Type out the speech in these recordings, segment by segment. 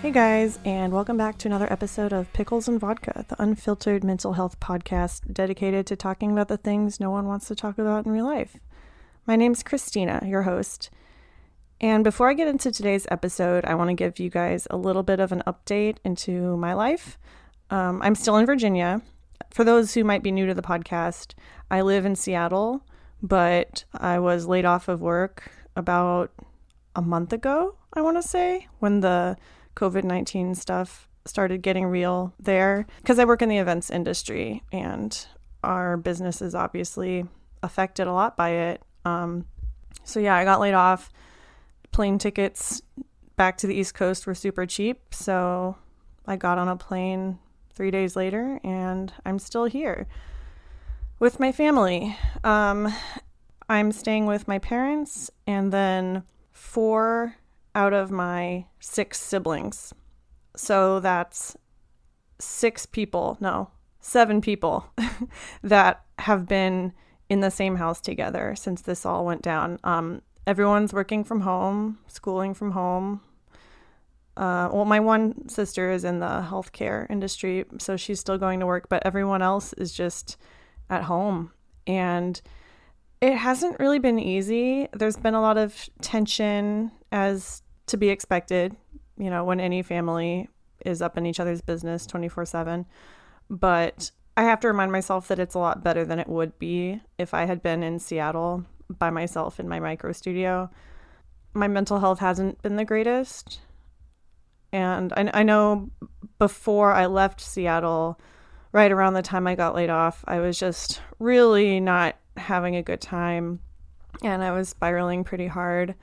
Hey guys, and welcome back to another episode of Pickles and Vodka, the unfiltered mental health podcast dedicated to talking about the things no one wants to talk about in real life. My name's Christina, your host. And before I get into today's episode, I want to give you guys a little bit of an update into my life. I'm still in Virginia. For those who might be new to the podcast, I live in Seattle, but I was laid off of work about a month ago, I want to say, when the COVID-19 stuff started getting real there, because I work in the events industry and our business is obviously affected a lot by it. So yeah, I got laid off. Plane tickets back to the East Coast were super cheap, so I got on a plane 3 days later and I'm still here with my family. I'm staying with my parents and then 4 out of my 6 siblings. So that's 7 people that have been in the same house together since this all went down. Everyone's working from home, schooling from home. Well, my one sister is in the healthcare industry, so she's still going to work, but everyone else is just at home. And it hasn't really been easy. There's been a lot of tension, as to be expected, you know, when any family is up in each other's business 24/7. But I have to remind myself that it's a lot better than it would be if I had been in Seattle by myself in my micro studio. My mental health hasn't been the greatest. And I know before I left Seattle, right around the time I got laid off, I was just really not having a good time and I was spiraling pretty hard.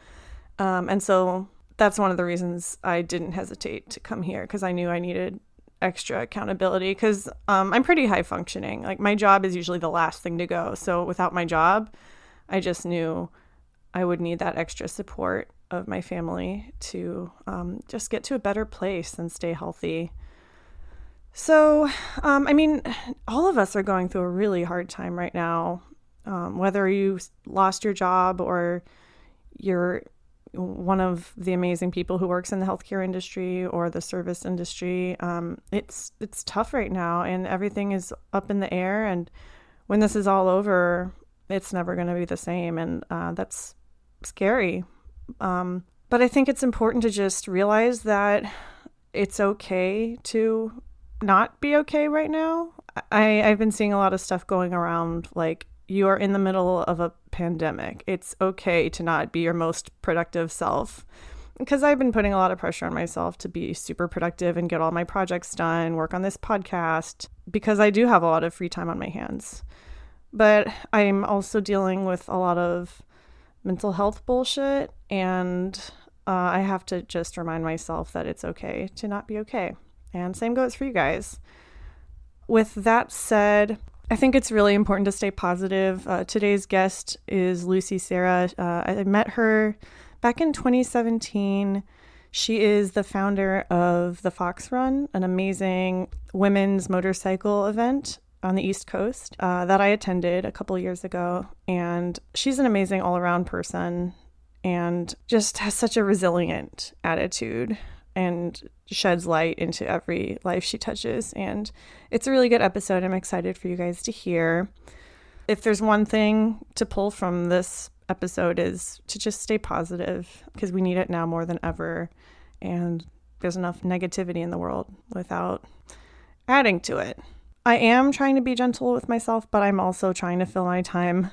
And so that's one of the reasons I didn't hesitate to come here, because I knew I needed extra accountability, because I'm pretty high functioning. Like, my job is usually the last thing to go. So without my job, I just knew I would need that extra support of my family to just get to a better place and stay healthy. So, I mean, all of us are going through a really hard time right now, whether you lost your job or you're one of the amazing people who works in the healthcare industry or the service industry. It's tough right now and everything is up in the air. And when this is all over, it's never going to be the same. And that's scary. But I think it's important to just realize that it's okay to not be okay right now. I've been seeing a lot of stuff going around, like, you are in the middle of a pandemic. It's okay to not be your most productive self. Because I've been putting a lot of pressure on myself to be super productive and get all my projects done, work on this podcast, because I do have a lot of free time on my hands. But I'm also dealing with a lot of mental health bullshit, and I have to just remind myself that it's okay to not be okay. And same goes for you guys. With that said, I think it's really important to stay positive. Today's guest is Lucysarah. I met her back in 2017. She is the founder of the Fox Run, an amazing women's motorcycle event on the East Coast that I attended a couple years ago. And she's an amazing all-around person and just has such a resilient attitude and sheds light into every life she touches. And it's a really good episode. I'm excited for you guys to hear. If there's one thing to pull from this episode, is to just stay positive, because we need it now more than ever. And there's enough negativity in the world without adding to it. I am trying to be gentle with myself, but I'm also trying to fill my time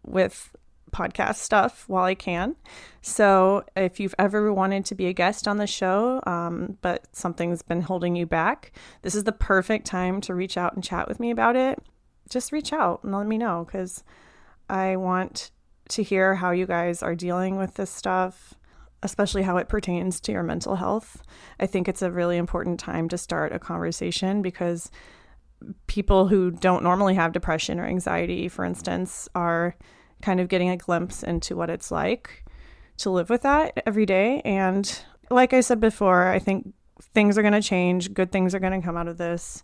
with podcast stuff while I can. So if you've ever wanted to be a guest on the show, but something's been holding you back, this is the perfect time to reach out and chat with me about it. Just reach out and let me know, because I want to hear how you guys are dealing with this stuff, especially how it pertains to your mental health. I think it's a really important time to start a conversation, because people who don't normally have depression or anxiety, for instance, are kind of getting a glimpse into what it's like to live with that every day. And like I said before, I think things are going to change. Good things are going to come out of this.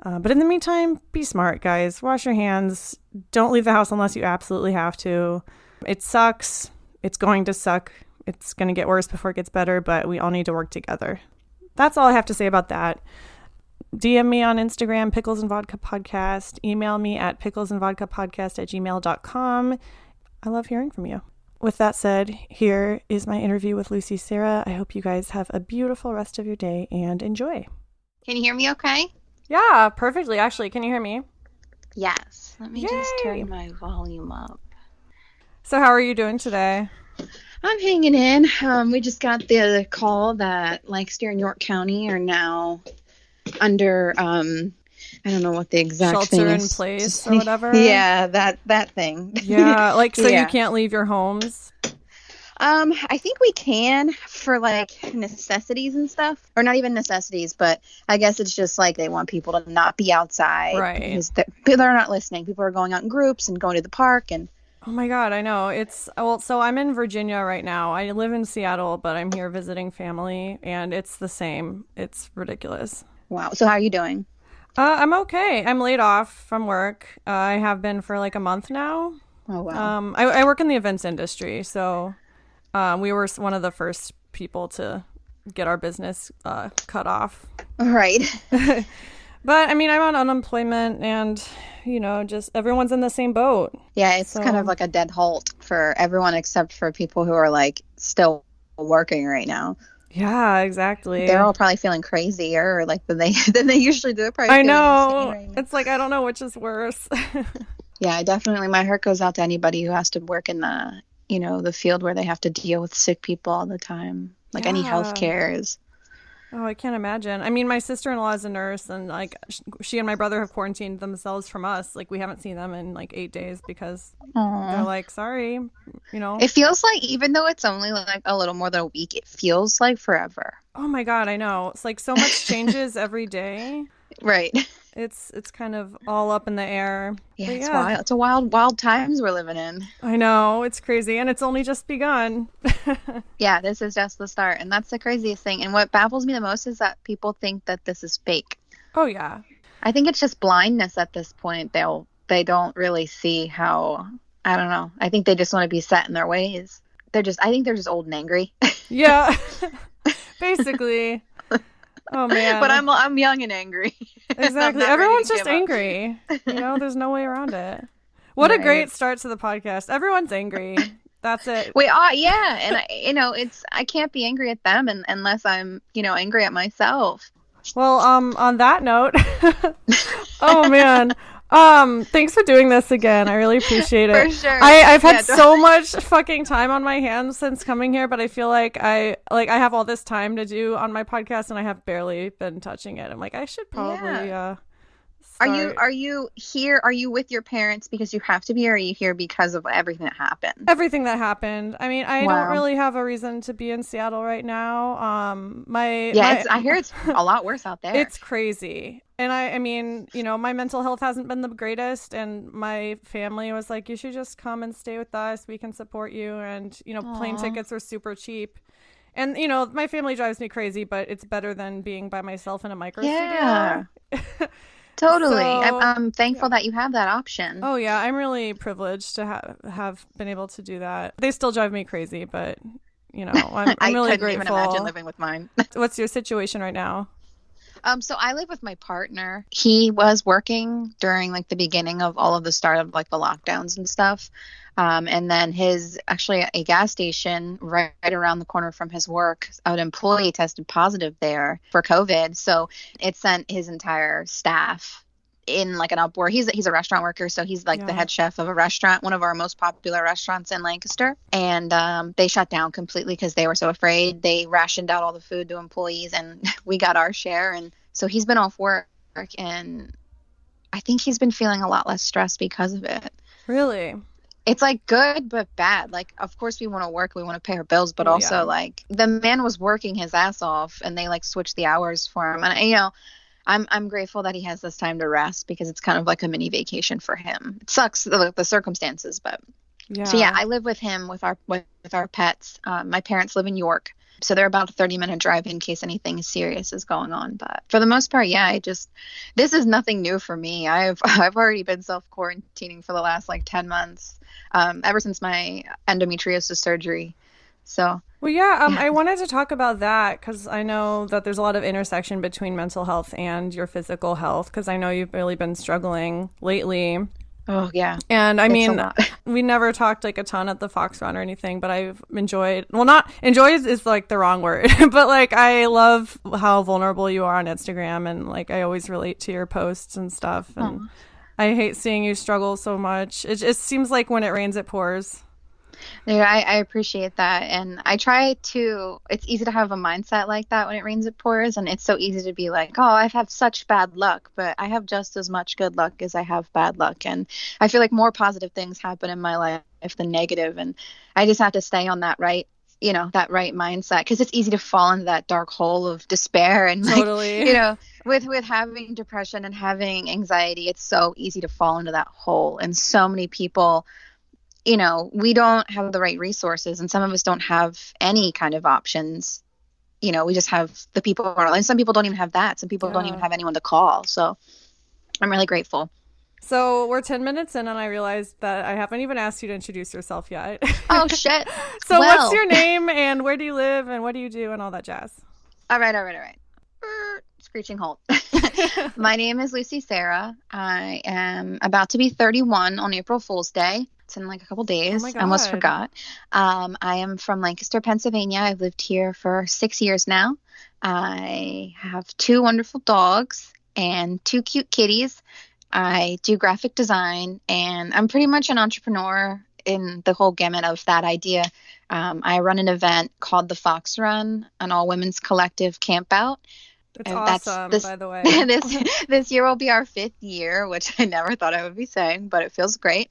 But in the meantime, be smart, guys. Wash your hands. Don't leave the house unless you absolutely have to. It sucks. It's going to suck. It's going to get worse before it gets better, but we all need to work together. that's all I have to say about that. DM me on Instagram, Pickles and Vodka Podcast. Email me at picklesandvodkapodcast@gmail.com. I love hearing from you. With that said, here is my interview with Lucysarah. I hope you guys have a beautiful rest of your day and enjoy. Can you hear me okay? Yeah, perfectly. Actually, can you hear me? Yes. Let me Yay! just turn my volume up. So how are you doing today? I'm hanging in. We just got the call that Lancaster and York County are now under, I don't know what the exact thing Shelter in is. place or whatever? Yeah, that thing. Yeah, like, so Yeah. you can't leave your homes? I think we can for like necessities and stuff, or not even necessities, but I guess it's just like they want people to not be outside, Right? Because they're not listening. People are going out in groups and going to the park, and Oh my God, I know. So I'm in Virginia right now. I live in Seattle, but I'm here visiting family, and it's the same. It's ridiculous. wow. So how are you doing? I'm okay. I'm laid off from work. I have been for like a month now. Oh wow. I work in the events industry, so we were one of the first people to get our business cut off. Right. But I mean, I'm on unemployment, and just everyone's in the same boat. Yeah, it's kind of like a dead halt for everyone except for people who are like still working right now. Yeah, exactly. They're all probably feeling crazier like than they usually do. Probably I feeling know. insane right now. It's like, I don't know which is worse. Yeah, definitely. My heart goes out to anybody who has to work in the field where they have to deal with sick people all the time. Like any health cares. Oh, I can't imagine. I mean, my sister-in-law is a nurse, and like she and my brother have quarantined themselves from us. Like, we haven't seen them in like 8 days because they're like, sorry, It feels like, even though it's only like a little more than a week, it feels like forever. Oh my God, I know. It's like so much changes every day. Right. It's kind of all up in the air. Yeah, it's wild. It's a wild times we're living in. I know, it's crazy, and it's only just begun. Yeah, this is just the start, and that's the craziest thing. And what baffles me the most is that people think that this is fake. Oh yeah. I think it's just blindness at this point. They don't really see how, I don't know. I think they just want to be set in their ways. I think they're just old and angry. Yeah. Basically. Oh man. But I'm young and angry. Exactly. Everyone's just angry. There's no way around it. What a great start to the podcast. Everyone's angry. That's it. We are, yeah. And I can't be angry at them unless I'm, angry at myself. Well, on that note, oh man. Thanks for doing this again. I really appreciate it. For sure. I've had so much fucking time on my hands since coming here, but I feel like I have all this time to do on my podcast, and I have barely been touching it. I'm like, I should probably start. Are you here? Are you with your parents because you have to be, or are you here because of everything that happened? Everything that happened. I mean, I don't really have a reason to be in Seattle right now. I hear it's a lot worse out there. It's crazy. And I mean, my mental health hasn't been the greatest, and my family was like, you should just come and stay with us. We can support you. And, plane tickets are super cheap. And, my family drives me crazy, but it's better than being by myself in a micro studio. Totally. So, I'm thankful that you have that option. Oh, yeah. I'm really privileged to have been able to do that. They still drive me crazy, but, I'm really grateful. I couldn't even imagine living with mine. What's your situation right now? So I live with my partner. He was working during like the beginning of all of the start of like the lockdowns and stuff. And then actually a gas station right around the corner from his work, an employee tested positive there for COVID. So it sent his entire staff in like an uproar. He's a restaurant worker, so he's like the head chef of a restaurant, one of our most popular restaurants in Lancaster. And they shut down completely because they were so afraid. They rationed out all the food to employees, and we got our share. And so he's been off work, and I think he's been feeling a lot less stressed because of it. Really? It's like good but bad. Like, of course we want to work, we want to pay our bills, but also like the man was working his ass off, and they like switched the hours for him. And I'm grateful that he has this time to rest, because it's kind of like a mini vacation for him. It sucks the circumstances, but so I live with him with our pets. My parents live in York, so they're about a 30-minute drive in case anything serious is going on. But for the most part, this is nothing new for me. I've already been self-quarantining for the last like 10 months, ever since my endometriosis surgery. So Well, yeah, Yeah. I wanted to talk about that because I know that there's a lot of intersection between mental health and your physical health because I know you've really been struggling lately. Oh, yeah. And I It's a mean, lot. we never talked like a ton at the Fox Run or anything, but I've enjoyed, well, not enjoy is like the wrong word, but like I love how vulnerable you are on Instagram and like I always relate to your posts and stuff. And Oh. I hate seeing you struggle so much. It just seems like when it rains, it pours. Yeah, I appreciate that. And I try to, it's easy to have a mindset like that when it rains, it pours. And it's so easy to be like, oh, I've had such bad luck, but I have just as much good luck as I have bad luck. And I feel like more positive things happen in my life than negative. And I just have to stay on that right, that right mindset because it's easy to fall into that dark hole of despair and like, Totally. you know, with having depression and having anxiety, it's so easy to fall into that hole. And so many people we don't have the right resources, and some of us don't have any kind of options. We just have the people around, and some people don't even have that. Some people don't even Yeah. have anyone to call. So I'm really grateful. So we're 10 minutes in, and I realized that I haven't even asked you to introduce yourself yet. Oh, shit. So, what's Well, your name, and where do you live, and what do you do, and all that jazz? all right, all right, all right. Screeching halt. My name is Lucysarah. I am about to be 31 on April Fool's Day. It's in like a couple Oh my days. I almost God. forgot. I am from Lancaster, Pennsylvania. I've lived here for 6 years now. I have two wonderful dogs and two cute kitties. I do graphic design, and I'm pretty much an entrepreneur in the whole gamut of that idea. I run an event called the Fox Run, an all women's collective campout. It's And that's awesome, this by the way. this year will be our 5th year, which I never thought I would be saying, but it feels great.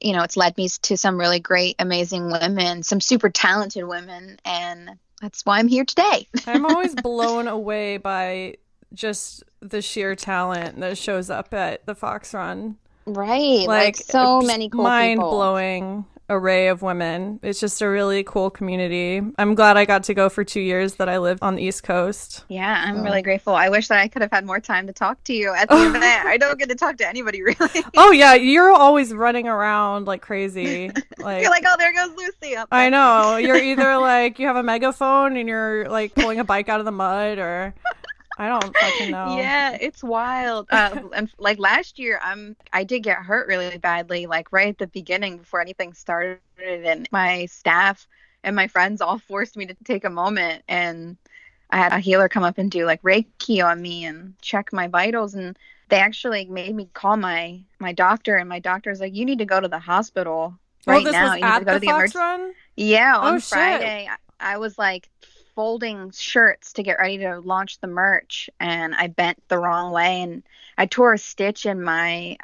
It's led me to some really great, amazing women, some super talented women, and that's why I'm here today. I'm always blown away by just the sheer talent that shows up at the Fox Run. Right, like Like, so just many cool mind people. blowing array of women. It's just a really cool community. I'm glad I got to go for 2 years that I lived on the East Coast. Yeah, I'm So. really grateful. I wish that I could have had more time to talk to you at the event. I don't get to talk to anybody really. Oh yeah, you're always running around like crazy. You're Like like, oh, there goes Lucy. Up. I That's me. know. You're either like you have a megaphone and you're like pulling a bike out of the mud or I don't fucking know. Yeah, it's wild. And like last year, I did get hurt really badly, like right at the beginning before anything started, and my staff and my friends all forced me to take a moment, and I had a healer come up and do like Reiki on me and check my vitals, and they actually made me call my doctor, and my doctor's like, you need to go to the hospital Oh, right this now. was You need to at go to the the Fox emergency. Run? Yeah, Oh on shit. Friday, I was like folding shirts to get ready to launch the merch, and I bent the wrong way, and I tore a stitch in my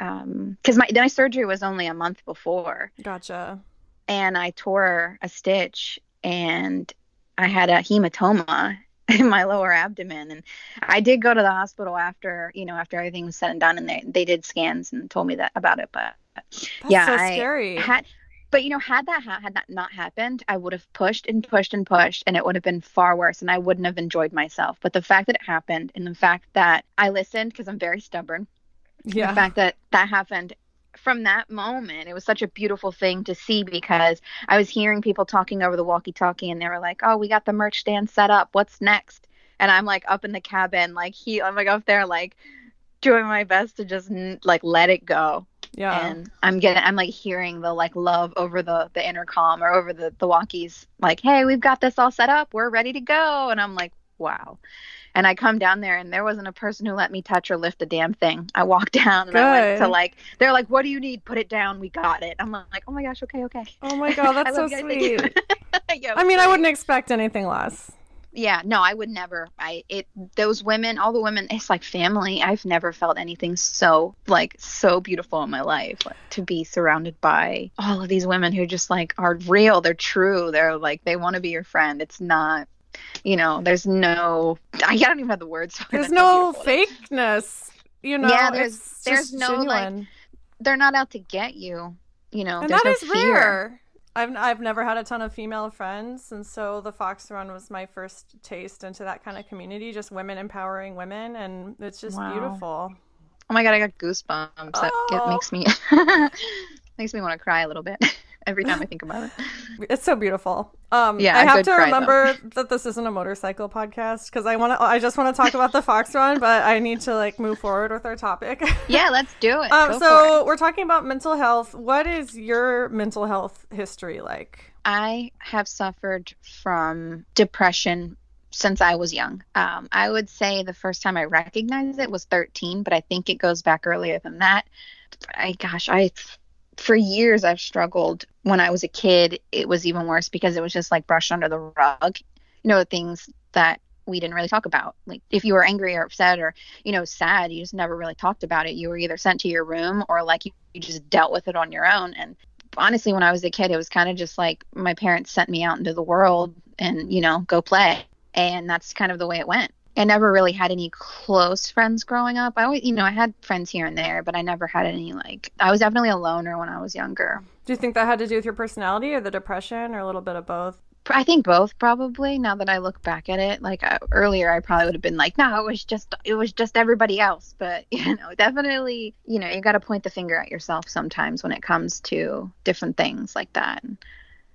because my surgery was only a month before, Gotcha. and I tore a stitch, and I had a hematoma in my lower abdomen, and I did go to the hospital after everything was said and done, and they did scans and told me that about it, but That's yeah, so I scary. had but had that not happened, I would have pushed and pushed and pushed, and it would have been far worse, and I wouldn't have enjoyed myself. But the fact that it happened, and the fact that I listened, because I'm very stubborn, the Yeah. fact that that happened from that moment, it was such a beautiful thing to see because I was hearing people talking over the walkie-talkie, and they were like, "Oh, we got the merch stand set up. What's next?" And I'm like up in the cabin, like I'm like up there, like doing my best to just like let it go. Yeah. And I'm like hearing the like love over the intercom or over the walkies, like, hey, we've got this all set up, we're ready to go. And I'm like, wow. And I come down there, and there wasn't a person who let me touch or lift a damn thing. I walked down, and I went to Good. like, they're like, what do you need? Put it down, we got it. I'm like, oh my gosh, okay, okay. Oh my God, I that's so love you guys, thank you. sweet. Yeah, it I was mean, I great. wouldn't expect anything less. Yeah, no, I would never. Those women, all the women, it's like family. I've never felt anything so beautiful in my life. Like, to be surrounded by all of these women who just like are real, they're true, they're like they want to be your friend. It's not, there's no, I don't even have the words for it. There's That's how no beautiful it is. fakeness, Yeah, it's there's just no like genuine. they're not out to get you. And There's that no is fear. rare. I've never had a ton of female friends, and so the Fox Run was my first taste into that kind of community, just women empowering women, and it's just Wow. beautiful. Oh my God, I got goosebumps. It Oh, makes me makes me want to cry a little bit. every time I think about it. It's so beautiful. Yeah, I a have good to cry, remember that this isn't a motorcycle podcast because I just want to talk about the Fox Run, but I need to like move forward with our topic. Yeah, let's do it. Go for So it. we're talking about mental health. What is your mental health history like? I have suffered from depression since I was young. I would say the first time I recognized it was 13, but I think it goes back earlier than that. For years I've struggled. When I was a kid, it was even worse because it was just like brushed under the rug. The things that we didn't really talk about. Like if you were angry or upset or, sad, you just never really talked about it. You were either sent to your room or like you just dealt with it on your own. And honestly, when I was a kid, it was kind of just like my parents sent me out into the world and, go play. And that's kind of the way it went. I never really had any close friends growing up. I always, I had friends here and there, but I never had any I was definitely a loner when I was younger. Do you think that had to do with your personality or the depression or a little bit of both? I think both probably. Now that I look back at it, earlier, I probably would have been like, no, it was just everybody else. But, definitely, you got to point the finger at yourself sometimes when it comes to different things like that.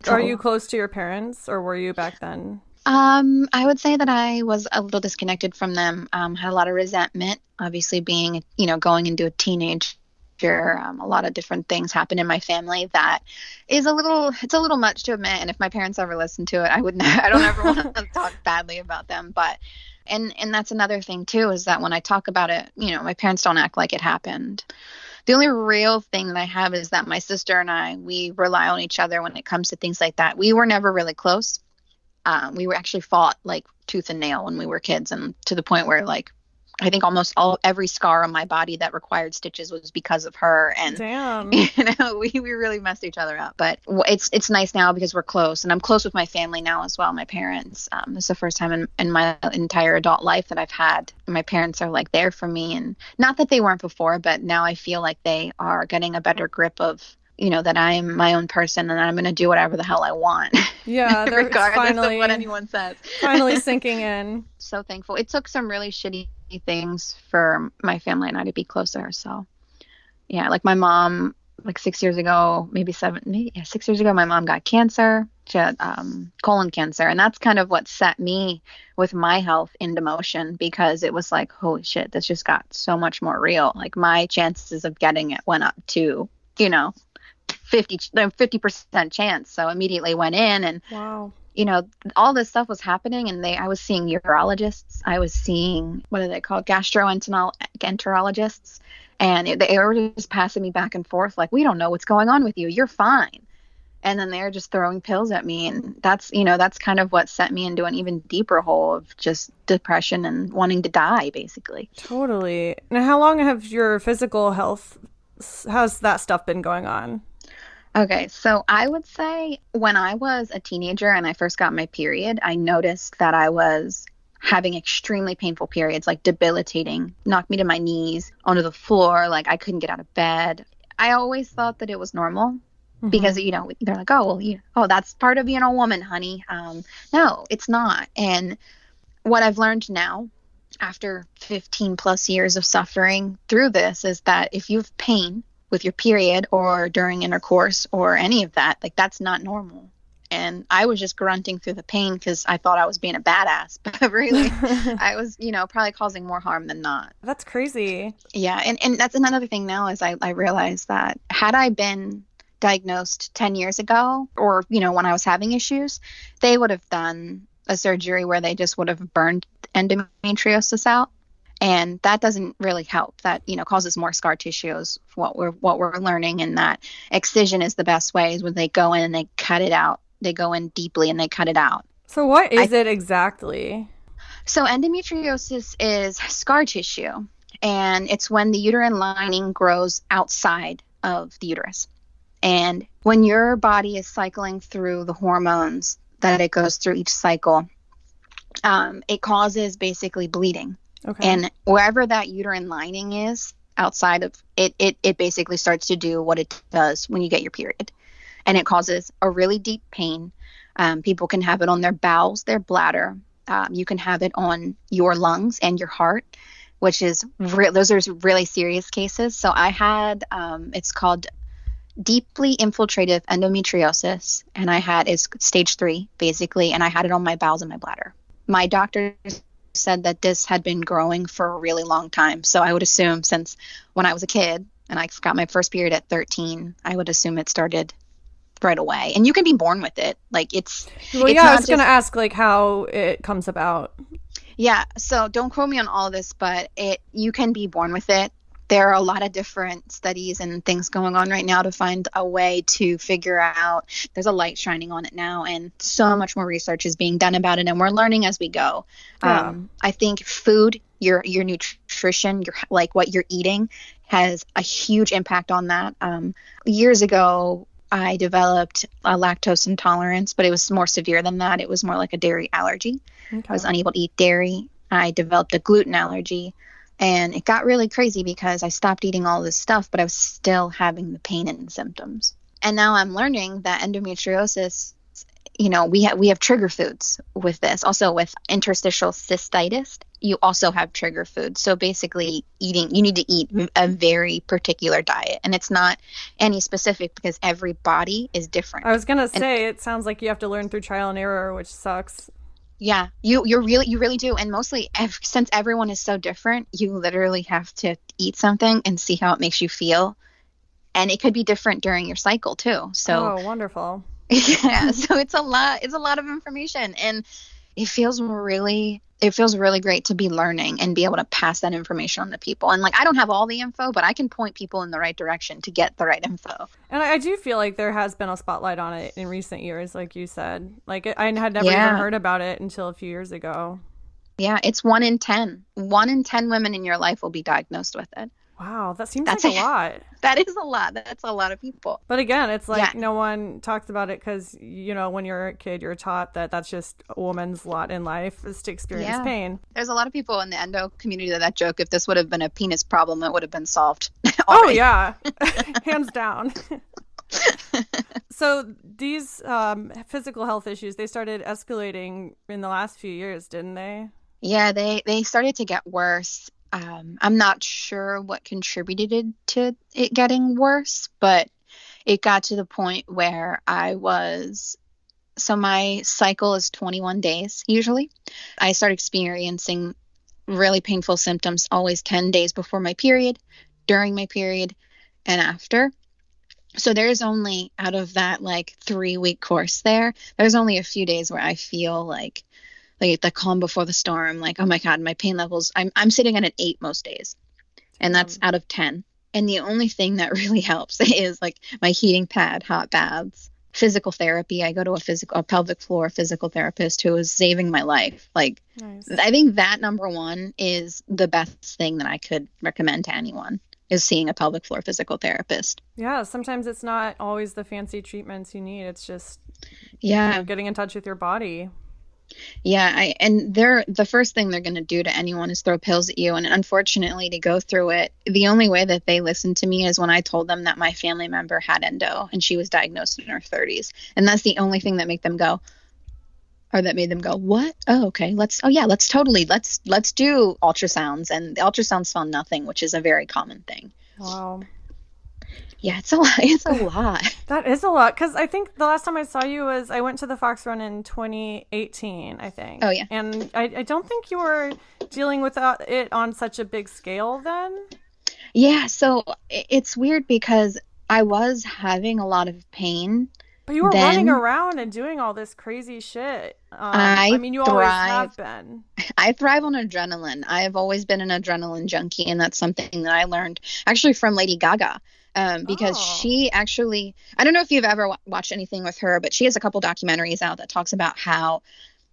Are you close to your parents or were you back then? I would say that I was a little disconnected from them. Had a lot of resentment, obviously being, going into a teenage year. A lot of different things happen in my family that it's a little much to admit. And if my parents ever listen to it, I don't ever want to talk badly about them. But, and that's another thing too, is that when I talk about it, my parents don't act like it happened. The only real thing that I have is that my sister and we rely on each other when it comes to things like that. We were never really close. We were actually fought like tooth and nail when we were kids, and to the point where I think almost every scar on my body that required stitches was because of her. And damn, we really messed each other up. But it's nice now because we're close, and I'm close with my family now as well. My parents. It's the first time in my entire adult life that I've had my parents are there for me, and not that they weren't before, but now I feel like they are getting a better grip of. That I'm my own person and I'm going to do whatever the hell I want. Yeah, regardless of what anyone says. Finally sinking in. So thankful. It took some really shitty things for my family and I to be closer. So, yeah, my mom, 6 years ago, maybe 6 years ago, my mom got cancer. She had colon cancer. And that's kind of what set me with my health into motion because it was like, holy shit, this just got so much more real. My chances of getting it went up to, 50% chance. So immediately went in and, wow. All this stuff was happening and I was seeing urologists. I was seeing, what are they called? Gastroenterologists. And they were just passing me back and forth. We don't know what's going on with you. You're fine. And then they're just throwing pills at me. And that's kind of what set me into an even deeper hole of just depression and wanting to die, basically. Totally. Now, how long have your physical health, how's that stuff been going on? Okay, so I would say when I was a teenager and I first got my period, I noticed that I was having extremely painful periods, debilitating, knocked me to my knees, onto the floor, I couldn't get out of bed. I always thought that it was normal because, they're like, oh, well, that's part of being a woman, honey. No, it's not. And what I've learned now after 15 plus years of suffering through this is that if you have pain with your period or during intercourse or any of that, that's not normal. And I was just grunting through the pain because I thought I was being a badass, but really I was, probably causing more harm than not. That's crazy. Yeah. And that's another thing now is I realized that had I been diagnosed 10 years ago or, when I was having issues, they would have done a surgery where they just would have burned endometriosis out. And that doesn't really help. That, causes more scar tissue is what we're learning. And that excision is the best way is when they go in and they cut it out. They go in deeply and they cut it out. So what is it exactly? So endometriosis is scar tissue. And it's when the uterine lining grows outside of the uterus. And when your body is cycling through the hormones that it goes through each cycle, it causes basically bleeding. Okay. And wherever that uterine lining is outside of it, it basically starts to do what it does when you get your period. And it causes a really deep pain. People can have it on their bowels, their bladder. You can have it on your lungs and your heart, which is those are really serious cases. So I had, it's called deeply infiltrative endometriosis, and I had it's stage 3 basically, and I had it on my bowels and my bladder. My doctor said that this had been growing for a really long time. So I would assume since when I was a kid and I got my first period at 13, I would assume it started right away. And you can be born with it. Like Well, it's yeah, I not was going to just ask like how it comes about. yeah, so don't quote me on all this, but it you can be born with it. There are a lot of different studies and things going on right now to find a way to figure out. There's a light shining on it now, and so much more research is being done about it, and we're learning as we go. Yeah. I think food, your nutrition, your like what you're eating, has a huge impact on that. Years ago, I developed a lactose intolerance, but it was more severe than that. It was more like a dairy allergy. I Okay. was unable to eat dairy. I developed a gluten allergy. And it got really crazy because I stopped eating all this stuff, but I was still having the pain and symptoms. And now I'm learning that endometriosis, we have trigger foods with this. Also with interstitial cystitis, you also have trigger foods. So basically you need to eat a very particular diet. And it's not any specific because every body is I different. was going to And say it sounds like you have to learn through trial and error, which sucks. yeah, you really do. And mostly since everyone is so different, you literally have to eat something and see how it makes you feel. And it could be different during your cycle too. So Oh, wonderful. yeah, so it's a lot of information, and it feels really great to be learning and be able to pass that information on to people. And like I don't have all the info, but I can point people in the right direction to get the right info. And I do feel like there has been a spotlight on it in recent years, like you said. Like I had never even Yeah. heard about it until a few years ago. Yeah, it's 1 in 10. 1 in 10 women in your life will be diagnosed with it. Wow, that seems like That's a a lot. that is a lot. That's a lot of people. But again, it's Yeah. like no one talks about it because, when you're a kid, you're taught that that's just a woman's lot in life is to experience Yeah. pain. There's a lot of people in the endo community that joke if this would have been a penis problem, it would have been solved Oh, already. yeah, hands down. So these physical health issues, they started escalating in the last few years, didn't they? Yeah, they started to get worse. I'm not sure what contributed to it getting worse, but it got to the point where so my cycle is 21 days usually. I start experiencing really painful symptoms always 10 days before my period, during my period, and after. So there's only out of that like 3-week course there's only a few days where I feel like the calm before the storm, like, oh my God, my pain levels, I'm sitting at an 8 most days, and that's out of 10. And the only thing that really helps is like my heating pad, hot baths, physical therapy. I go to a pelvic floor physical therapist who is saving my life. Like, Nice. I think that number one is the best thing that I could recommend to anyone is seeing a pelvic floor physical therapist. Yeah, sometimes it's not always the fancy treatments you need. It's just, Yeah. getting in touch with your body. Yeah, and the first thing they're going to do to anyone is throw pills at you. And unfortunately, to go through it, the only way that they listened to me is when I told them that my family member had endo and she was diagnosed in her 30s. And that's the only thing that made them go, what? Oh, okay. Let's do ultrasounds. And the ultrasounds found nothing, which is a very common thing. Wow. Yeah, it's a lot. It's a lot. That is a lot. Because I think the last time I saw you was I went to the Fox Run in 2018, I think. Oh, yeah. And I don't think you were dealing with it on such a big scale then. Yeah, so it's weird because I was having a lot of pain But you were running then. around and doing all this crazy shit. I I mean, you always thrive. have been. I thrive on adrenaline. I have always been an adrenaline junkie, and that's something that I learned actually from Lady Gaga. Because Oh. she actually, I don't know if you've ever watched anything with her, but she has a couple documentaries out that talks about how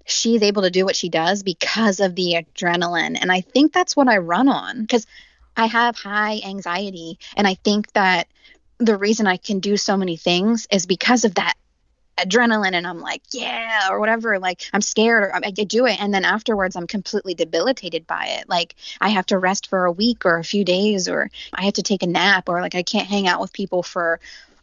she's able to do what she does because of the adrenaline. And I think that's what I run on because I have high anxiety. And I think that the reason I can do so many things is because of that adrenaline. And I'm like, yeah, or whatever. Like I'm scared or I do it. And then afterwards, I'm completely debilitated by it. Like I have to rest for a week or a few days, or I have to take a nap, or like I can't hang out with people for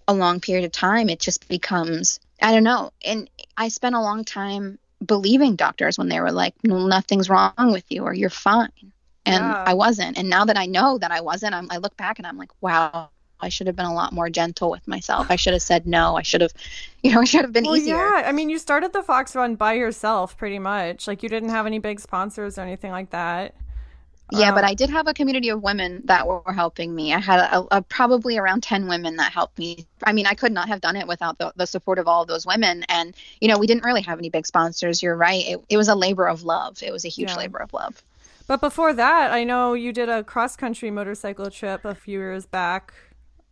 a long period of time. It just becomes, I don't know. And I spent a long time believing doctors when they were like, no, nothing's wrong with you or you're fine. And Yeah. I wasn't. And now that I know that I wasn't, I look back and I'm like, wow, I should have been a lot more gentle with myself. I should have said no. I should have, I should have been Well, easier. yeah. I mean, you started the Fox Run by yourself pretty much. Like, you didn't have any big sponsors or anything like that. Yeah, but I did have a community of women that were helping me. I had probably around 10 women that helped me. I mean, I could not have done it without the support of all of those women. And, we didn't really have any big sponsors. You're right. It was a labor of love. It was a huge labor of love. But before that, I know you did a cross-country motorcycle trip a few years back.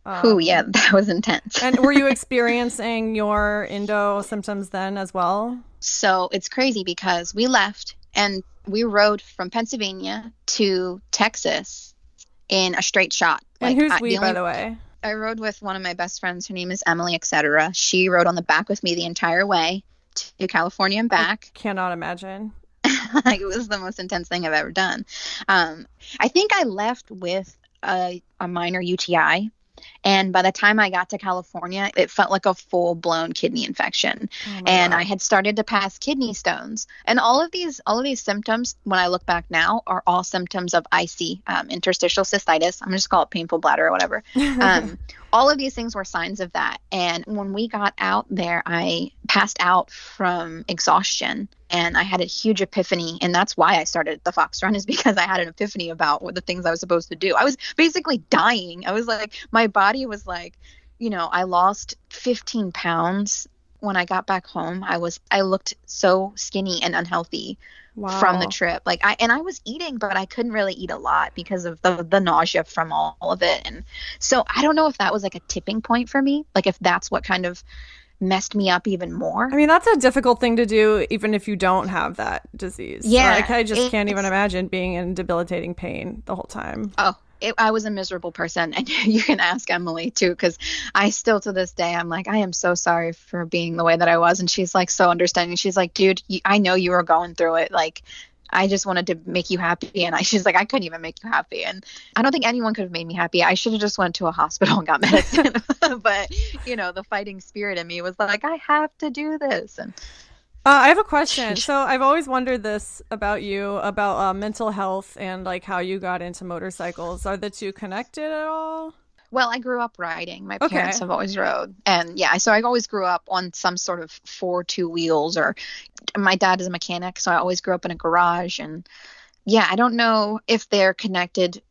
Yeah, that was intense. And were you experiencing your endo symptoms then as well? So it's crazy because we left and we rode from Pennsylvania to Texas in a straight shot. And who's we, by the way? I rode with one of my best friends. Her name is Emily, etc. She rode on the back with me the entire way to California and back. I cannot imagine. It was the most intense thing I've ever done. I think I left with a minor UTI. And by the time I got to California, it felt like a full-blown kidney infection. And I had started to pass kidney stones. And all of these symptoms, when I look back now, are all symptoms of IC, interstitial cystitis. I'm going to just call it painful bladder or whatever. All of these things were signs of that. And when we got out there, I passed out from exhaustion. And I had a huge epiphany. And that's why I started the Fox Run, is because I had an epiphany about what the things I was supposed to do. I was basically dying. I was like, my body was like, I lost 15 pounds when I got back home. I looked so skinny and unhealthy from the trip. Like I was eating, but I couldn't really eat a lot because of the nausea from all of it. And so I don't know if that was like a tipping point for me. Like if that's what kind of messed me up even more. I mean, that's a difficult thing to do, even if you don't have that disease. Yeah. Like, I just can't even imagine being in debilitating pain the whole time. Oh, I was a miserable person. And you can ask Emily too, because I still to this day, I'm like, I am so sorry for being the way that I was. And she's like so understanding. She's like, dude, I know you were going through it. Like, I just wanted to make you happy. And she's like, I couldn't even make you happy. And I don't think anyone could have made me happy. I should have just went to a hospital and got medicine. But, the fighting spirit in me was like, I have to do this. And I have a question. So I've always wondered this about you, about mental health and like how you got into motorcycles. Are the two connected at all? Well, I grew up riding. My parents have always rode. And so I always grew up on some sort of 4 2-wheels, or my dad is a mechanic. So I always grew up in a garage. And I don't know if they're connected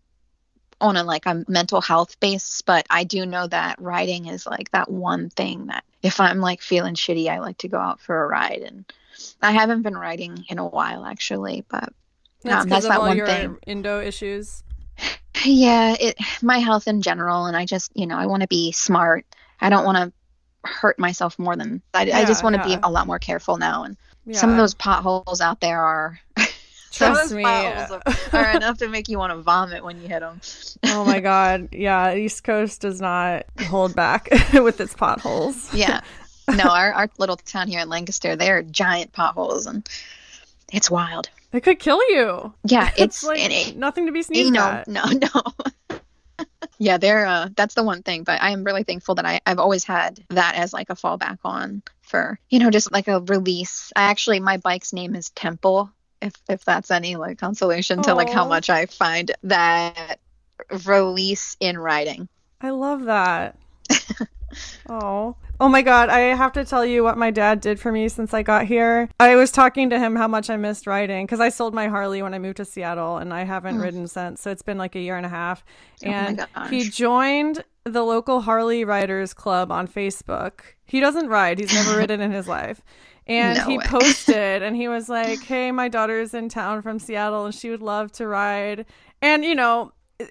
on a mental health base, but I do know that riding is like that one thing that if I'm like feeling shitty, I like to go out for a ride. And I haven't been riding in a while actually, but that's that one thing. Endo issues. Yeah, my health in general, and I just, I want to be smart. I don't want to hurt myself more than I just want to be a lot more careful now. And some of those potholes out there are trust me are enough to make you want to vomit when you hit them. Oh my god, yeah, East Coast does not hold back with its potholes. Yeah, no, our little town here in Lancaster, they're giant potholes, and it's wild. It could kill you. Yeah, it's like nothing to be sneezed at. No. Yeah, that's the one thing. But I am really thankful that I've always had that as like a fallback on for, just like a release. My bike's name is Temple, if that's any like consolation to like how much I find that release in riding. I love that. Oh my god, I have to tell you what my dad did for me since I got here. I was talking to him how much I missed riding because I sold my Harley when I moved to Seattle and I haven't ridden since, so it's been like a year and a half. And he joined the local Harley Riders Club on Facebook. He doesn't ride, he's never ridden in his life. And he posted and he was like, hey, my daughter's in town from Seattle and she would love to ride. And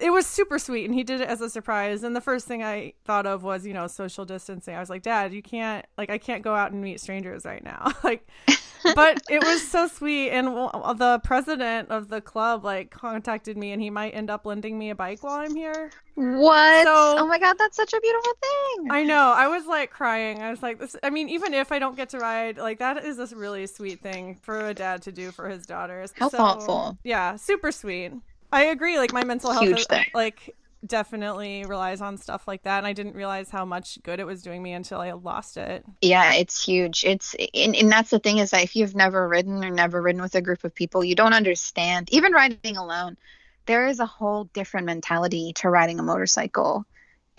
it was super sweet, and he did it as a surprise. And the first thing I thought of was, social distancing. I was like, Dad, you can't, I can't go out and meet strangers right now. But it was so sweet. And the president of the club, contacted me, and he might end up lending me a bike while I'm here. What? Oh my God, that's such a beautiful thing. I know. I was crying. I was like, even if I don't get to ride, that is a really sweet thing for a dad to do for his daughters. How thoughtful. Yeah, super sweet. I agree. My mental health definitely relies on stuff like that. And I didn't realize how much good it was doing me until I lost it. Yeah, it's huge. And that's the thing is that if you've never ridden or never ridden with a group of people, you don't understand. Even riding alone, there is a whole different mentality to riding a motorcycle.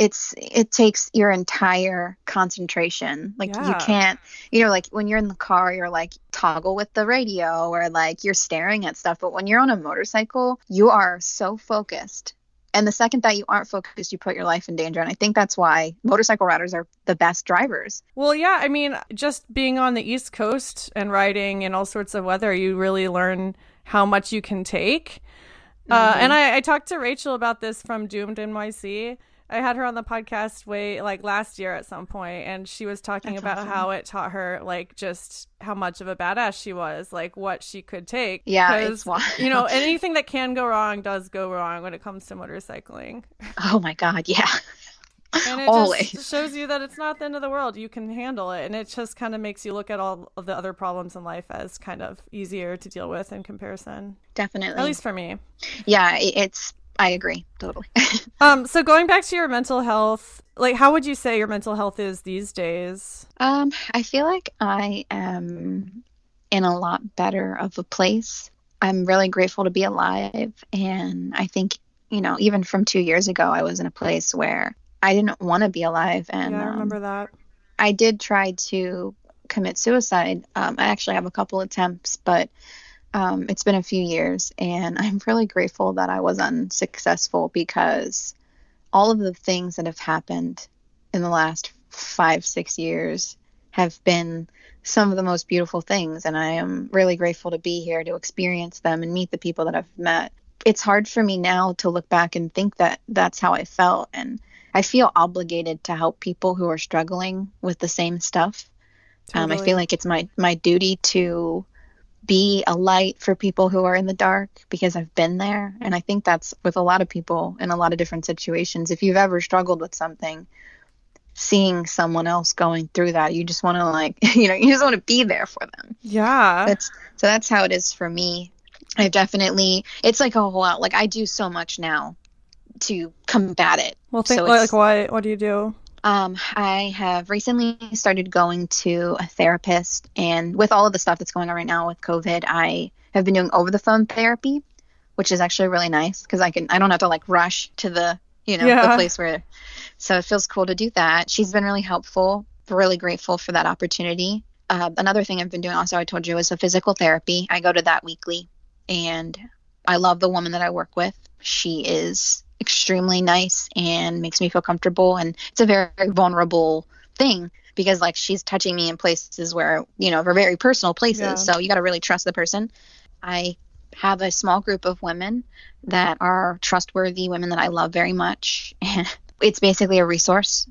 it takes your entire concentration. Like you Yeah. can't, like when you're in the car, you're like toggle with the radio or like you're staring at stuff. But when you're on a motorcycle, you are so focused. And the second that you aren't focused, you put your life in danger. And I think that's why motorcycle riders are the best drivers. Well, yeah, I mean, just being on the East Coast and riding in all sorts of weather, you really learn how much you can take. And I talked to Rachel about this from Doomed NYC. I had her on the podcast like last year at some point, and she was talking That's about awesome. how it taught her like just how much of a badass she was, like what she could take. Yeah, 'Cause, it's wild. Anything that can go wrong does go wrong when it comes to motorcycling. Oh my God, yeah. And it Always. just shows you that it's not the end of the world. You can handle it. And it just kind of makes you look at all of the other problems in life as kind of easier to deal with in comparison. Definitely. At least for me. Yeah, I agree. Totally. So going back to your mental health, like how would you say your mental health is these days? I feel like I am in a lot better of a place. I'm really grateful to be alive. And I think, even from 2 years ago, I was in a place where I didn't want to be alive. And Yeah, I remember that. I did try to commit suicide. I actually have a couple attempts, but it's been a few years. And I'm really grateful that I was unsuccessful because all of the things that have happened in the last 5-6 years have been some of the most beautiful things. And I am really grateful to be here to experience them and meet the people that I've met. It's hard for me now to look back and think that that's how I felt. And I feel obligated to help people who are struggling with the same stuff. Totally. I feel like it's my duty to be a light for people who are in the dark because I've been there. And I think that's with a lot of people in a lot of different situations. If you've ever struggled with something, seeing someone else going through that, you just want to you just want to be there for them. Yeah. That's how it is for me. It's like a whole lot. Like I do so much now to combat it. Well, what do you do? I have recently started going to a therapist, and with all of the stuff that's going on right now with COVID, I have been doing over the phone therapy, which is actually really nice because I don't have to like rush to the place where, so it feels cool to do that. She's been really helpful, really grateful for that opportunity. Another thing I've been doing also, I told you, is a physical therapy. I go to that weekly, and I love the woman that I work with. She is extremely nice and makes me feel comfortable, and it's a very, very vulnerable thing because like she's touching me in places where are very personal places, so you got to really trust the person. I have a small group of women that are trustworthy women that I love very much, and it's basically a resource.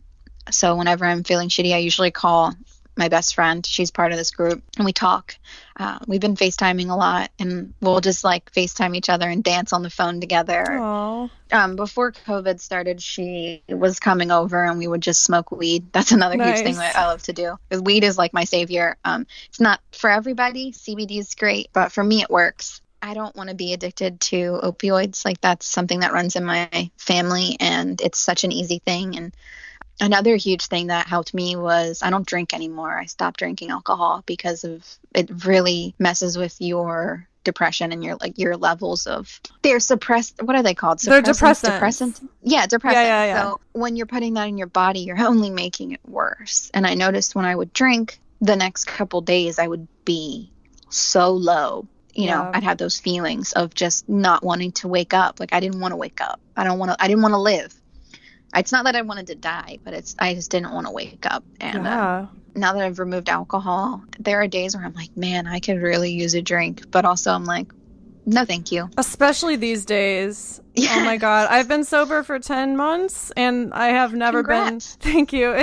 So whenever I'm feeling shitty, I usually call my best friend. She's part of this group, and we talk. We've been FaceTiming a lot, and we'll just like FaceTime each other and dance on the phone together. Aww. Before COVID started, she was coming over and we would just smoke weed. That's another huge thing that I love to do. Because weed is like my savior. It's not for everybody. CBD is great, but for me, it works. I don't want to be addicted to opioids. Like that's something that runs in my family, and it's such an easy thing. And another huge thing that helped me was I don't drink anymore. I stopped drinking alcohol because of it really messes with your depression and your levels of, they're suppressed. What are they called? They're depressants. Depressants. Yeah, depressants. Yeah. So when you're putting that in your body, you're only making it worse. And I noticed when I would drink, the next couple days I would be so low. I'd have those feelings of just not wanting to wake up. Like I didn't want to wake up. I didn't want to live. It's not that I wanted to die, but I just didn't want to wake up. And now that I've removed alcohol, there are days where I'm like, man, I could really use a drink. But also I'm like, no, thank you. Especially these days. Yeah. Oh my God. I've been sober for 10 months and I have never Congrats. been. Thank you.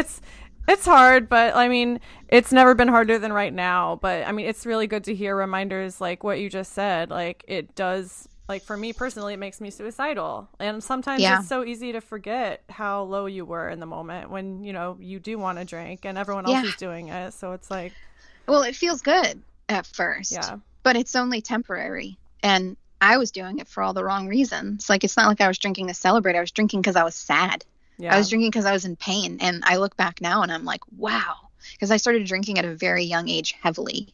It's hard, but I mean, it's never been harder than right now. But I mean, it's really good to hear reminders like what you just said. Like it does. Like for me personally, it makes me suicidal. And sometimes it's so easy to forget how low you were in the moment when, you do want to drink and everyone else is doing it. So it's like, well, it feels good at first, but it's only temporary. And I was doing it for all the wrong reasons. Like, it's not like I was drinking to celebrate. I was drinking because I was sad. Yeah. I was drinking because I was in pain. And I look back now and I'm like, wow, because I started drinking at a very young age heavily.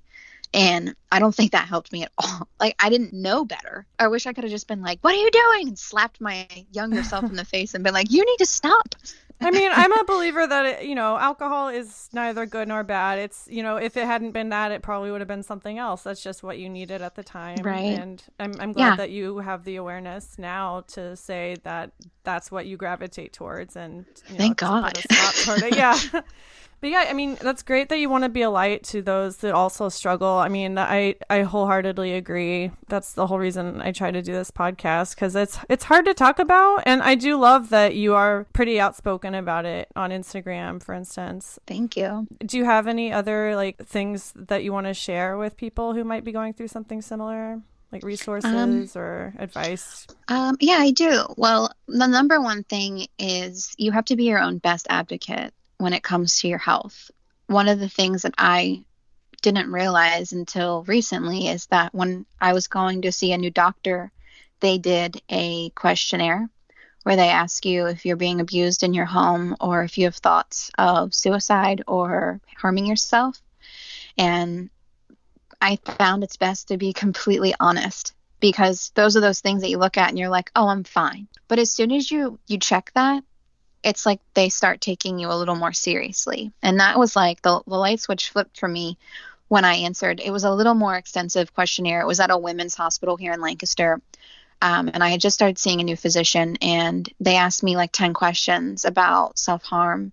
And I don't think that helped me at all. Like, I didn't know better. I wish I could have just been like, what are you doing? And slapped my younger self in the face and been like, you need to stop. I mean, I'm a believer that, alcohol is neither good nor bad. It's, if it hadn't been that, it probably would have been something else. That's just what you needed at the time. Right. And I'm glad Yeah. that you have the awareness now to say that that's what you gravitate towards and, Thank to God. put a stop toward it. Yeah. But yeah, I mean, that's great that you want to be a light to those that also struggle. I mean, I wholeheartedly agree. That's the whole reason I try to do this podcast, because it's hard to talk about. And I do love that you are pretty outspoken about it on Instagram, for instance. Thank you. Do you have any other things that you want to share with people who might be going through something similar? Like resources or advice? Yeah, I do. Well, the number one thing is you have to be your own best advocate when it comes to your health. One of the things that I didn't realize until recently is that when I was going to see a new doctor, they did a questionnaire where they ask you if you're being abused in your home or if you have thoughts of suicide or harming yourself. And I found it's best to be completely honest, because those are those things that you look at and you're like, oh, I'm fine. But as soon as you check that, it's like they start taking you a little more seriously. And that was like the light switch flipped for me when I answered. It was a little more extensive questionnaire. It was at a women's hospital here in Lancaster. And I had just started seeing a new physician, and they asked me like 10 questions about self-harm.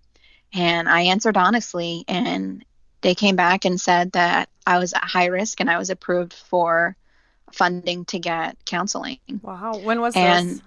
And I answered honestly, and they came back and said that I was at high risk and I was approved for funding to get counseling. Wow. When was this?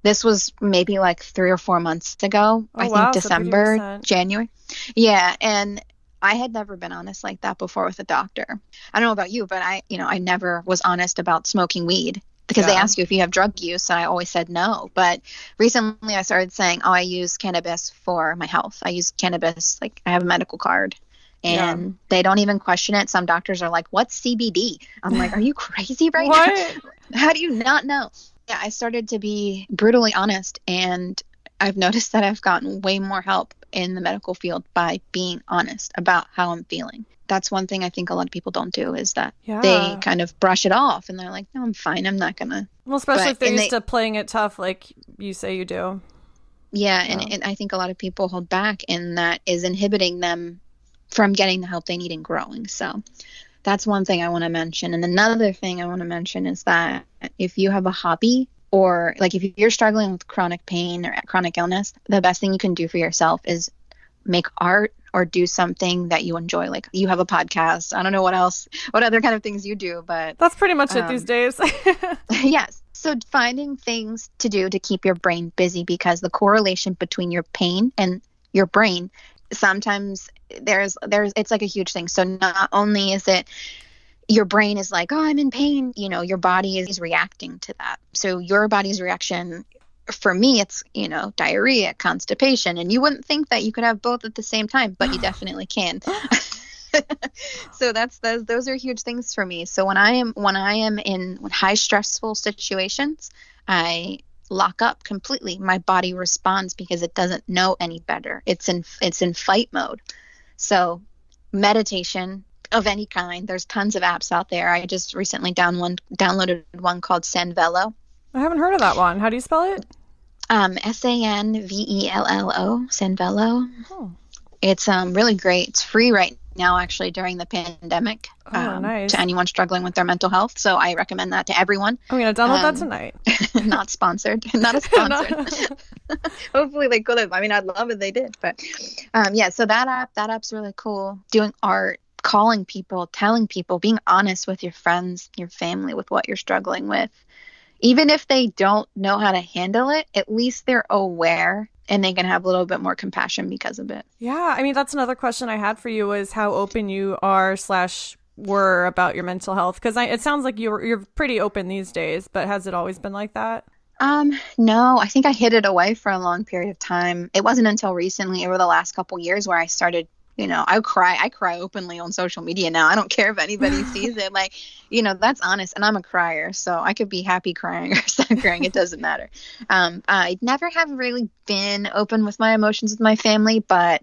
This was maybe like 3 or 4 months ago. Oh, I think wow, December, so January. Yeah. And I had never been honest like that before with a doctor. I don't know about you, but I never was honest about smoking weed, because they ask you if you have drug use. And I always said no. But recently I started saying, oh, I use cannabis for my health. I use cannabis. Like, I have a medical card. And they don't even question it. Some doctors are like, what's CBD? I'm like, are you crazy right now? How do you not know? Yeah, I started to be brutally honest, and I've noticed that I've gotten way more help in the medical field by being honest about how I'm feeling. That's one thing I think a lot of people don't do, is that they kind of brush it off and they're like, no, I'm fine. I'm not going to. Well, especially if they're used to playing it tough like you say you do. Yeah, and I think a lot of people hold back, and that is inhibiting them from getting the help they need and growing. So that's one thing I want to mention. And another thing I want to mention is that if you have a hobby, or like if you're struggling with chronic pain or chronic illness, the best thing you can do for yourself is make art or do something that you enjoy. Like, you have a podcast. I don't know what other kind of things you do, but that's pretty much it these days. Yes. So finding things to do to keep your brain busy, because the correlation between your pain and your brain, sometimes there's it's like a huge thing. So not only is it your brain is like, oh, I'm in pain, your body is reacting to that. So your body's reaction, for me, it's, diarrhea, constipation, and you wouldn't think that you could have both at the same time, but you definitely can. So those are huge things for me. So when I am in high stressful situations, I lock up completely. My body responds because it doesn't know any better. It's in fight mode. So meditation of any kind, there's tons of apps out there. I just recently downloaded one called Sanvello. I haven't heard of that one. How do you spell it? Sanvello, Sanvello. Oh. It's really great. It's free right now, actually, during the pandemic. Nice. To anyone struggling with their mental health. So I recommend that to everyone. I'm going to download that tonight. Not sponsored. Not a sponsor. Hopefully they could have. I mean, I'd love it if they did. But so that app's really cool. Doing art, calling people, telling people, being honest with your friends, your family, with what you're struggling with. Even if they don't know how to handle it, at least they're aware and they can have a little bit more compassion because of it. Yeah. I mean, that's another question I had for you, was how open you are / were about your mental health. Because it sounds like you're pretty open these days, but has it always been like that? No, I think I hid it away for a long period of time. It wasn't until recently, over the last couple years, where I started, I cry openly on social media now. I don't care if anybody sees it. Like, that's honest. And I'm a crier, so I could be happy crying or sad crying. It doesn't matter. I never have really been open with my emotions with my family, but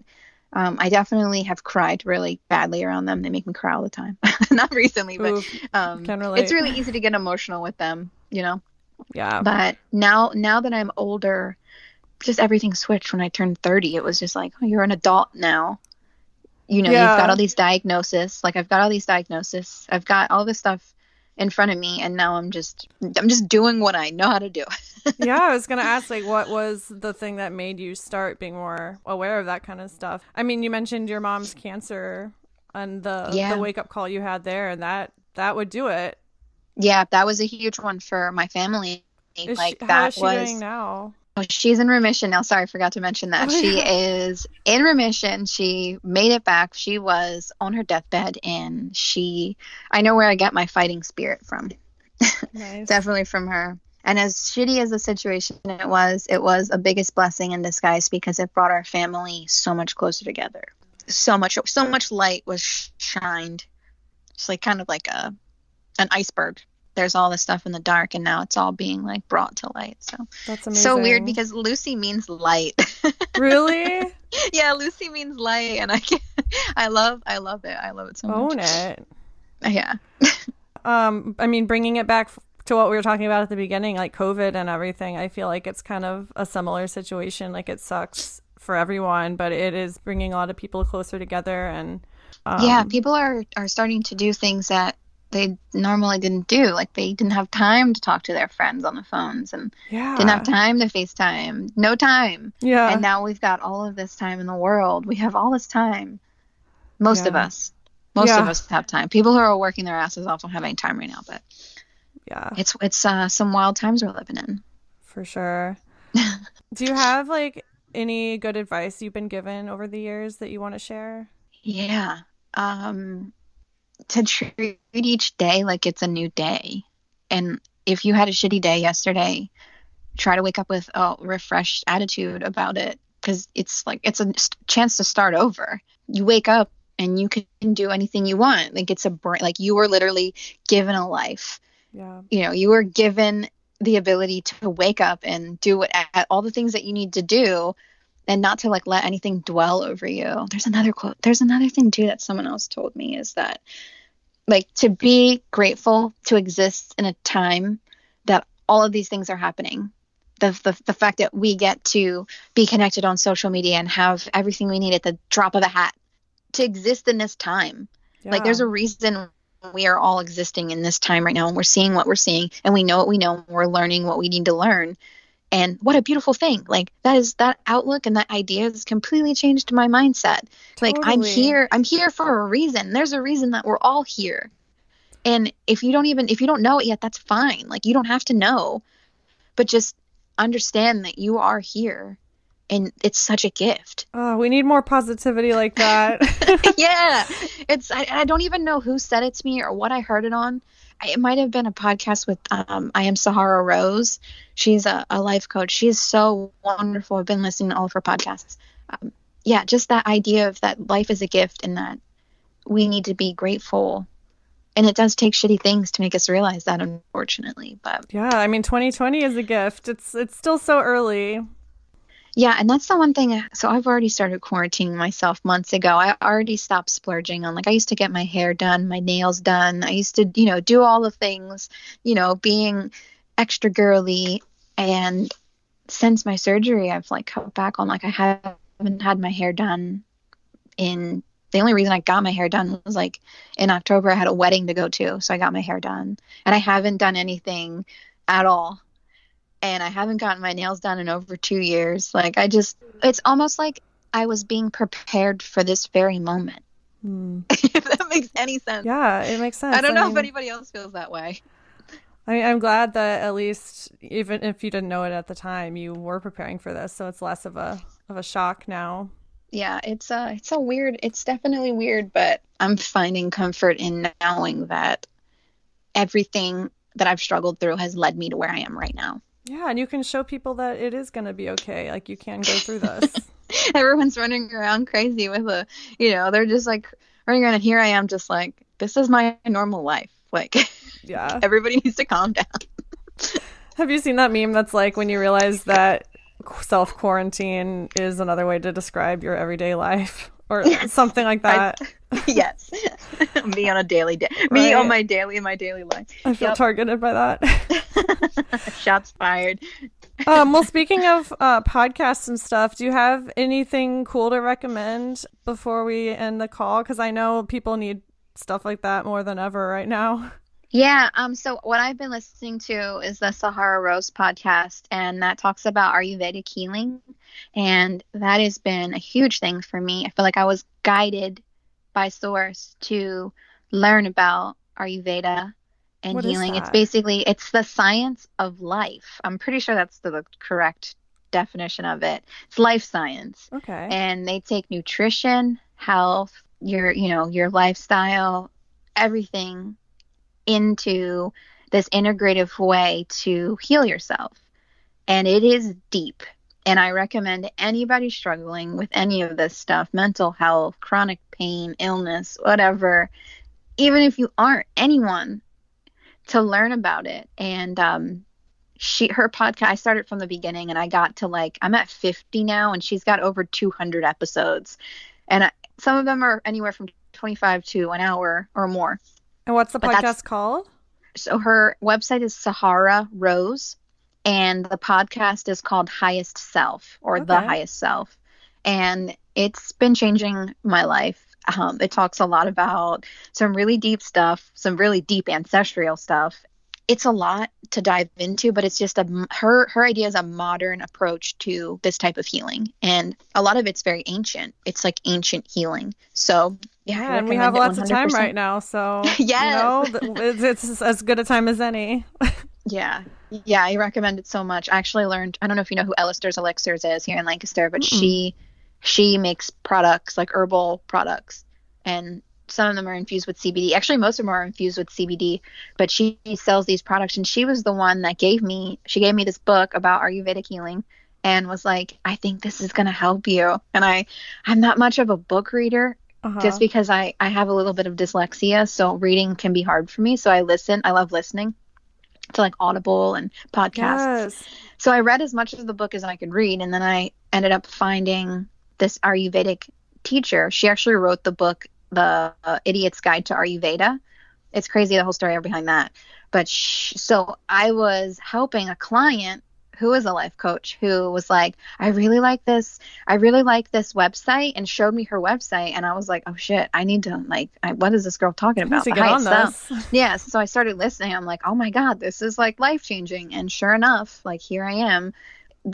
I definitely have cried really badly around them. They make me cry all the time. Not recently, but can relate. It's really easy to get emotional with them, Yeah. But now that I'm older, just everything switched when I turned 30. It was just like, oh, you're an adult now. You know, you've got Yeah. all these diagnoses. Like, I've got all these diagnoses. I've got all this stuff in front of me, and now I'm just doing what I know how to do. Yeah, I was gonna ask, like, what was the thing that made you start being more aware of that kind of stuff? I mean, you mentioned your mom's cancer and the Yeah. wake up call you had there, and that would do it. Yeah, that was a huge one for my family. Like, How is that she doing was, now? oh, she's in remission now. Sorry, I forgot to mention that. Oh She yeah. is in remission. She made it back. She was on her deathbed, and I know where I get my fighting spirit from. Nice. Definitely from her. And as shitty as the situation it was a biggest blessing in disguise because it brought our family so much closer together. So much light was shined. It's like kind of like an iceberg. There's all this stuff in the dark, and now it's all being like brought to light. That's So weird amazing. because Lucy means light. Really? Yeah, Lucy means light, and I love it. I love it so much. Own it. Yeah. I mean, bringing it back to what we were talking about at the beginning, like COVID and everything, I feel like it's kind of a similar situation. Like, it sucks for everyone, but it is bringing a lot of people closer together. And Yeah, people are starting to do things that they normally didn't do. Like, they didn't have time to talk to their friends on the phones and didn't have yeah, time to FaceTime. No time. And yeah, now we've got all of this time in the world. We have all this time. Most of yeah, us. Most of yeah, us have time. People who are working their asses off don't have any time right now, but yeah, it's some wild times we're living in. for sure. Do you have like any good advice you've been given over the years that you want to share? Yeah. To treat each day like it's a new day. And if you had a shitty day yesterday, try to wake up with a refreshed attitude about it because it's like it's a chance to start over. You wake up and you can do anything you want. Like, it's a brain, like you were literally given a life. Yeah, You know, you were given the ability to wake up and do all the things that you need to do and not to like let anything dwell over you. There's another quote. There's another thing too that someone else told me is that like to be grateful to exist in a time that all of these things are happening. The fact that we get to be connected on social media and have everything we need at the drop of a hat to exist in this time. Like, there's yeah, a reason we are all existing in this time right now, and we're seeing what we're seeing, and we know what we know, and we're learning what we need to learn. And what a beautiful thing. Like, that outlook and that idea has completely changed my mindset. Like, totally. I'm here for a reason. There's a reason that we're all here. And if you don't know it yet, that's fine. Like, you don't have to know, but just understand that you are here, and it's such a gift. Oh, we need more positivity like that. Yeah, I don't even know who said it to me or what I heard it on. It might have been a podcast with I am Sahara Rose. She's a life coach. She's so wonderful. I've been listening to all of her podcasts. Yeah, just that idea of that life is a gift and that we need to be grateful. And it does take shitty things to make us realize that, unfortunately. But Yeah, I mean, 2020 is a gift. It's still so early. yeah, and that's the one thing. So I've already started quarantining myself months ago. I already stopped splurging on, like, I used to get my hair done, my nails done. I used to, do all the things, being extra girly. And since my surgery, I've like cut back on, like, I haven't had my hair done the only reason I got my hair done was like in October, I had a wedding to go to. So I got my hair done, and I haven't done anything at all, and I haven't gotten my nails done in over 2 years. Like, it's almost like I was being prepared for this very moment. Hmm. If that makes any sense. Yeah, it makes sense. I don't know if anybody else feels that way. I'm glad that at least, even if you didn't know it at the time, you were preparing for this, so it's less of a shock now. Yeah, it's definitely weird, but I'm finding comfort in knowing that everything that I've struggled through has led me to where I am right now. Yeah, and you can show people that it is going to be okay. Like, you can go through this. Everyone's running around crazy they're just like running around, and here I am just like, this is my normal life. Like, Yeah. everybody needs to calm down. Have you seen that meme that's like when you realize that self quarantine is another way to describe your everyday life or Yes. something like that? Yes. Me on a daily day. Me Right? on my daily life. I feel Yep. targeted by that. Shots fired. Well, speaking of podcasts and stuff, do you have anything cool to recommend before we end the call? Because I know people need stuff like that more than ever right now. Yeah, so what I've been listening to is the Sahara Rose podcast, and that talks about Ayurvedic healing. And that has been a huge thing for me. I feel like I was guided by source to learn about Ayurveda and What is healing. that? It's the science of life. I'm pretty sure that's the correct definition of it. It's life science. Okay. And they take nutrition, health, your lifestyle, everything into this integrative way to heal yourself. And it is deep. And I recommend anybody struggling with any of this stuff, mental health, chronic pain, illness, whatever, even if you aren't anyone, to learn about it. And her podcast, I started from the beginning and I got to I'm at 50 now, and she's got over 200 episodes. And some of them are anywhere from 25 to an hour or more. And what's the podcast called? So her website is Sahara Rose, and the podcast is called Highest Self, or The Highest Self. And it's been changing my life. It talks a lot about some really deep stuff, some really deep ancestral stuff. It's a lot to dive into, but it's just her idea is a modern approach to this type of healing. And a lot of it's very ancient. It's like ancient healing. So yeah, and we have lots of time right now, so yes. It's as good a time as any. Yeah, I recommend it so much. I actually learned, I don't know if you know who Alistair's Elixirs is here in Lancaster, but she makes products, like herbal products, and some of them are infused with CBD. Actually, most of them are infused with CBD, but she sells these products, and she was the one that gave me this book about Ayurvedic healing and was like, I think this is going to help you. And I'm not much of a book reader. Just because I have a little bit of dyslexia, so reading can be hard for me. So I love listening to Audible and podcasts. Yes. So I read as much of the book as I could read, and then I ended up finding this Ayurvedic teacher. She actually wrote the book, The Idiot's Guide to Ayurveda. It's crazy, the whole story behind that. But so I was helping a client who is a life coach, who was like, I really like this website, and showed me her website. And I was like, oh shit, I need to what is this girl talking about? To get on this. Yeah. So I started listening. I'm like, oh my God, this is life changing. And sure enough, here I am.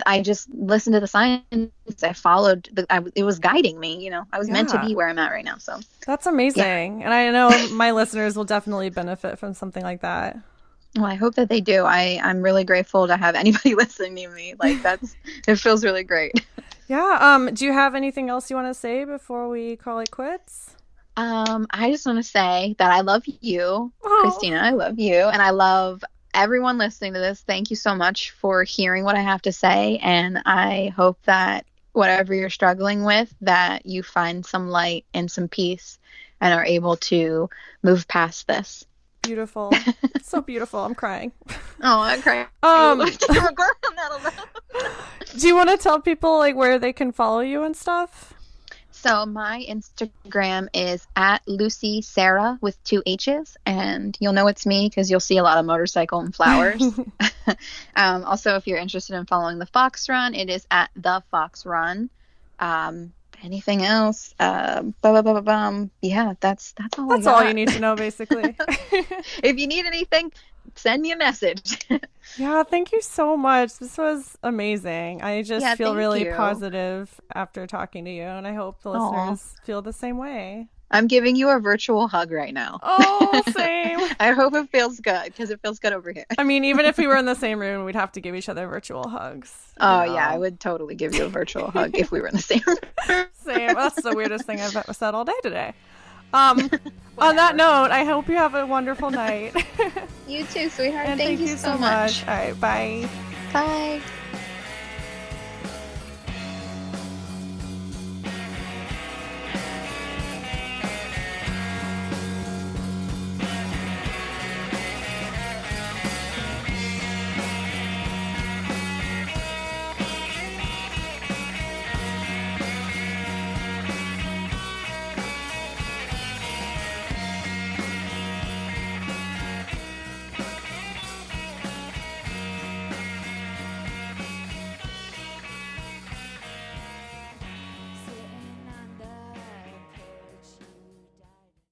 I just listened to the science. I followed it was guiding me, I was meant to be where I'm at right now. So that's amazing. Yeah. And I know my listeners will definitely benefit from something like that. Well, I hope that they do. I'm really grateful to have anybody listening to me. It feels really great. Yeah. Do you have anything else you want to say before we call it quits? I just want to say that I love you, Christina. I love you. And I love everyone listening to this. Thank you so much for hearing what I have to say. And I hope that whatever you're struggling with, that you find some light and some peace and are able to move past this. Beautiful. So beautiful. I'm crying. Oh, I'm crying. Do you want to tell people where they can follow you and stuff? So my Instagram is at Lucysarah with 2 H's, and you'll know it's me because you'll see a lot of motorcycle and flowers. Also, if you're interested in following the Fox Run, it is at the Fox Run. Anything else? Yeah, that's all. That's all you need to know, basically. If you need anything, send me a message. Yeah, thank you so much. This was amazing. I just feel really positive after talking to you, and I hope the listeners feel the same way. I'm giving you a virtual hug right now. Oh, same. I hope it feels good, because it feels good over here. I mean, even if we were in the same room, we'd have to give each other virtual hugs. Oh, yeah, I would totally give you a virtual hug if we were in the same room. Same. That's the weirdest thing I've ever said all day today. On that note, I hope you have a wonderful night. You too, sweetheart. And thank you so much. All right, bye. Bye.